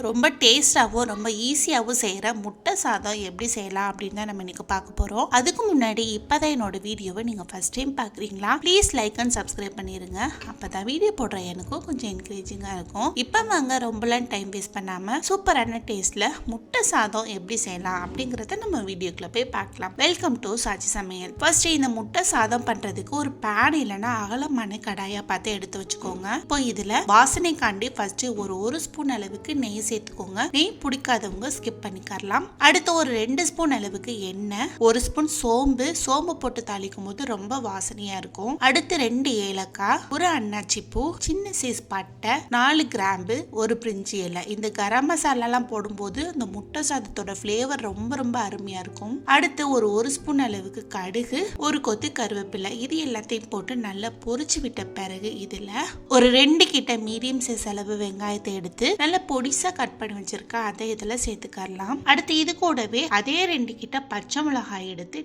ரொம்ப டேஸ்டாகவும் ரொம்ப ஈஸியாகவும் செய்கிற முட்டை சாதம் எப்படி செய்யலாம் அப்படின்னு தான் நம்ம இன்னைக்கு பார்க்க போகிறோம். அதுக்கு முன்னாடி இப்போதான் என்னோட வீடியோவை நீங்கள் ஃபர்ஸ்ட் டைம் பார்க்குறீங்களா, ப்ளீஸ் லைக் அண்ட் சப்ஸ்கிரைப் பண்ணிடுங்க. அப்போ தான் வீடியோ போடுற எனக்கும் கொஞ்சம் என்கரேஜிங்காக இருக்கும். இப்போ வாங்க ரொம்பலாம் டைம் வேஸ்ட் பண்ணாமல் சூப்பரான டேஸ்ட்டில் முட்டை சாதம் எப்படி செய்யலாம் அப்படிங்கிறத நம்ம வீடியோக்குள்ளே போய் பார்க்கலாம். வெல்கம் டு சாச்சி சமையல். ஃபர்ஸ்ட் இந்த முட்டை சாதம் பண்ணுறதுக்கு ஒரு பேன் இல்லைன்னா அகலமான கடாயாக பார்த்து எடுத்து வச்சுக்கோங்க. இப்போ இதில் வாசனைக்காண்டி ஃபர்ஸ்ட் ஒரு ஸ்பூன் அளவுக்கு நெய் சேர்த்துக்கோங்க. நெய் பிடிக்காதவங்க ஸ்கிப் பண்ணிக்கலாம். அடுத்து ஒரு 2 ஸ்பூன் அளவுக்கு எண்ணெய், 1 ஸ்பூன் சோம்பு போட்டு தாளிக்கும் போது ரொம்ப வாசனையா இருக்கும். அடுத்து 2 ஏலக்காய், ஒரு அன்னாச்சி பூ, சின்ன சைஸ் பட்டை, 4 கிராம்பு, ஒரு பிரிஞ்சி இலை. இந்த கரம் மசாலா எல்லாம் போடும்போது இந்த முட்டை சாதத்தோட ஃபிளேவர் ரொம்ப ரொம்ப அருமையா இருக்கும். அடுத்து ஒரு ஸ்பூன் அளவுக்கு கடுகு, ஒரு கொத்து கருவேப்பிலை, இது எல்லாத்தையும் போட்டு நல்லா பொரிச்சு விட்ட பிறகு இதுல ஒரு 2 கிட்ட மீடியம் சைஸ் அளவு வெங்காயத்தை எடுத்து நல்லா பொடிசா கட் பண்ணி வச்சிருக்கா, அதை இதுல சேர்த்துக்கலாம். அடுத்து இது கூடவே அதே 2 கிட்ட பச்சை மிளகாய் எடுத்து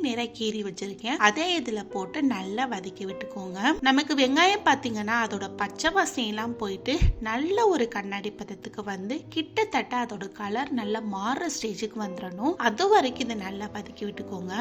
நேரா கீறி வச்சிருக்கேன், அதை இதுல போட்டு நல்லா வதக்கி விட்டுக்கோங்க. நமக்கு வெங்காயம் பாத்தீங்கன்னா அதோட பச்சை வாசனை எல்லாம் போயிட்டு நல்ல ஒரு கண்ணாடி பதத்துக்கு வந்து கிட்டத்தட்ட அதோட கலர் நல்லா மாறுற ஸ்டேஜுக்கு வந்துடணும். அது வரைக்கும் இதை நல்லா வதக்கி விட்டுக்கோங்க.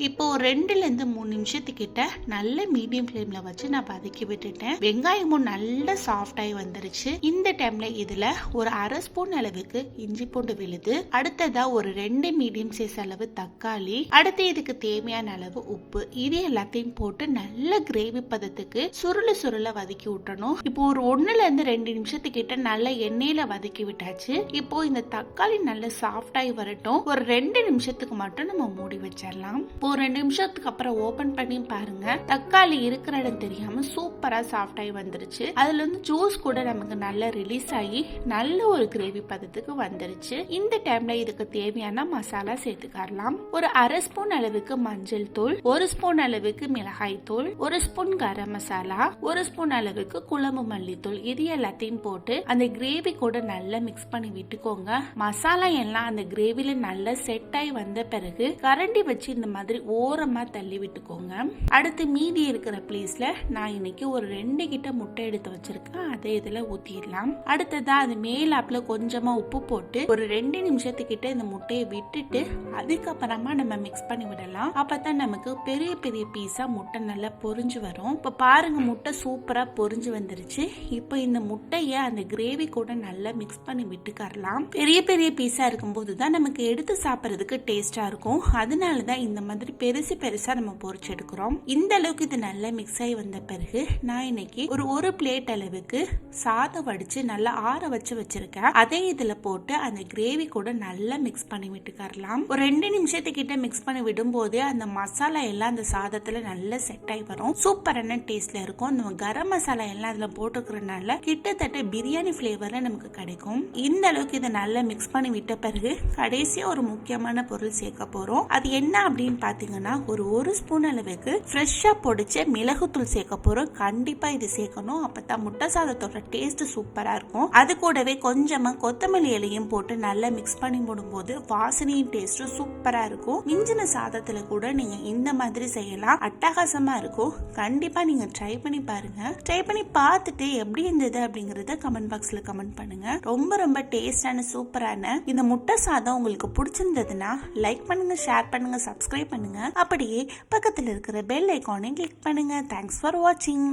இப்போ 2-3 நிமிஷத்துக்கிட்ட நல்ல மீடியம் ஃப்ளேம்ல வச்சு நான் வதக்கி விட்டுட்டேன். வெங்காயமும் நல்லா சாஃப்ட் ஆகி வந்துருச்சு. இந்த டைம்ல இதுல ஒரு 1/2 ஸ்பூன் அளவுக்கு இஞ்சி பூண்டு விழுது, அடுத்ததா ஒரு 2 மீடியம் சைஸ் அளவு தக்காளி, அடுத்து இதுக்கு தேவையான அளவு உப்பு, இது எல்லாத்தையும் போட்டு நல்ல கிரேவி பதத்துக்கு சுருள வதக்கி விட்டணும். இப்போ ஒரு 1-2 நிமிஷத்துக்கிட்ட நல்ல எண்ணெயில வதக்கி விட்டாச்சு. இப்போ இந்த தக்காளி நல்ல சாஃப்ட் ஆகி வரட்டும். ஒரு 2 நிமிஷத்துக்கு மட்டும் நம்ம மூடி வச்சிடலாம். இப்போ 2 நிமிஷத்துக்கு அப்புறம் ஓபன் பண்ணி பாருங்க, தக்காளி இருக்கிற இடம் தெரியாம சூப்பரா சாஃப்ட் ஆகி வந்துருச்சு. அதுல இருந்து ஜூஸ் கூட நமக்கு நல்லா ரிலீஸ் ஆகி நல்ல ஒரு கிரேவி பதத்துக்கு வந்துருச்சு. இந்த டைம்ல இதுக்கு தேவையான மசாலா சேர்த்துக்கலாம். ஒரு 1/2 ஸ்பூன் அளவுக்கு மஞ்சள் தூள், 1 ஸ்பூன் அளவுக்கு மிளகாய் தூள், 1 ஸ்பூன் கரம் மசாலா, 1 ஸ்பூன் அளவுக்கு குழம்பு மல்லித்தூள், இது எல்லாத்தையும் போட்டு அந்த கிரேவி கூட நல்லா மிக்ஸ் பண்ணி விட்டுக்கோங்க. மசாலா எல்லாம் அந்த கிரேவில நல்லா செட் ஆகி வந்த பிறகு கரண்டி வச்சு இந்த மாதிரி ஓரமா தள்ளி விட்டுக்கோங்க. அடுத்து மீதி இருக்கிற பிளேஸ்ல நான் இன்னைக்கு ஒரு 2 கிட்ட முட்டை எடுத்து வச்சிருக்கேன், அதை இதுல ஊத்திடலாம். அடுத்ததா அது மேலாப்ல கொஞ்சமா உப்பு போட்டு ஒரு 2 நிமிஷத்துக்கிட்ட இந்த முட்டையை விட்டுட்டு அதுக்கப்புறமா நம்ம மிக்ஸ் பண்ணி விடலாம். அப்பதான் நமக்கு பெரிய பெரிய பீஸா முட்டை நல்லா பொரிஞ்சு வரும். இப்ப பாருங்க, முட்டை சூப்பரா பொரிஞ்சு வந்துருச்சு. இப்போ இந்த முட்டைய அந்த கிரேவி கூட நல்லா மிக்ஸ் பண்ணி விட்டுக்கலாம். பெரிய பெரிய பீஸா இருக்கும் போதுதான் நமக்கு எடுத்து சாப்பிடறதுக்கு டேஸ்டா இருக்கும். அதனாலதான் இந்த மாதிரி பெருசா நம்ம பொரிச்சு எடுக்கிறோம். இந்த அளவுக்கு இது நல்லா மிக்ஸ் ஆகி வந்த பிறகு நான் இன்னைக்கு ஒரு பிளேட் அளவுக்கு சாதம் வடிச்சு நல்லா ஆற வச்சிருக்கேன். அதை இதுல போட்டு அந்த கிரேவி கூட நல்லா மிக்ஸ் பண்ணி விட்டுக்கலாம். ஒரு 2 நிமிஷத்துக்கிட்ட மிக்ஸ் பண்ணி விடும் போது அந்த மசாலா எல்லாம் அந்த சாதத்துல நல்லா செட் ஆகி வரும். சூப்பரான டேஸ்ட்ல இருக்கும். நம்ம கரம் மசாலா எல்லாம் அதுல போட்டுக்கிறதுனால கிட்டத்தட்ட பிரியாணி பிளேவர்ல நமக்கு கிடைக்கும். இந்த அளவுக்கு இதை நல்லா மிக்ஸ் பண்ணி விட்ட பிறகு கடைசியா ஒரு முக்கியமான பொருள் சேர்க்க போறோம். அது என்ன அப்படின்னு பாத்தீங்கன்னா ஒரு ஸ்பூன் அளவுக்கு ஃப்ரெஷ்ஷா பொடிச்ச மிளகுத்தூள் சேர்க்க போறோம். கண்டிப்பா இது சேர்க்கணும், அப்பதான் முட்டை சாதத்தோட டேஸ்ட் சூப்பரா இருக்கும். அது கூடவே கொஞ்சமா கொத்தமல்லி இலையும் போட்டு நல்லா மிக்ஸ் பண்ணி போடும்போது வாசனையும் டேஸ்டும் சூப்பரா இருக்கும். மிஞ்சின சாதத்துல கூட நீங்க இந்த மாதிரி செய்யலாம், அட்டகாசமா இருக்கும். கண்டிப்பா நீங்க ட்ரை பண்ணி பாருங்க. ட்ரை பண்ணி பார்த்துட்டு எப்படி இருந்தது அப்படிங்கறத கமெண்ட் பாக்ஸ்ல கமெண்ட் பண்ணுங்க. ரொம்ப ரொம்ப டேஸ்டான சூப்பரான இந்த முட்டை சாதம் உங்களுக்கு பிடிச்சிருந்ததுன்னா லைக் பண்ணுங்க, ஷேர் பண்ணுங்க, சப்ஸ்கிரைப் பண்ணுங்க. அப்படியே பக்கத்துல இருக்கிற பெல் ஐகானை கிளிக் பண்ணுங்க. தேங்க்ஸ் ஃபார் வாட்சிங்.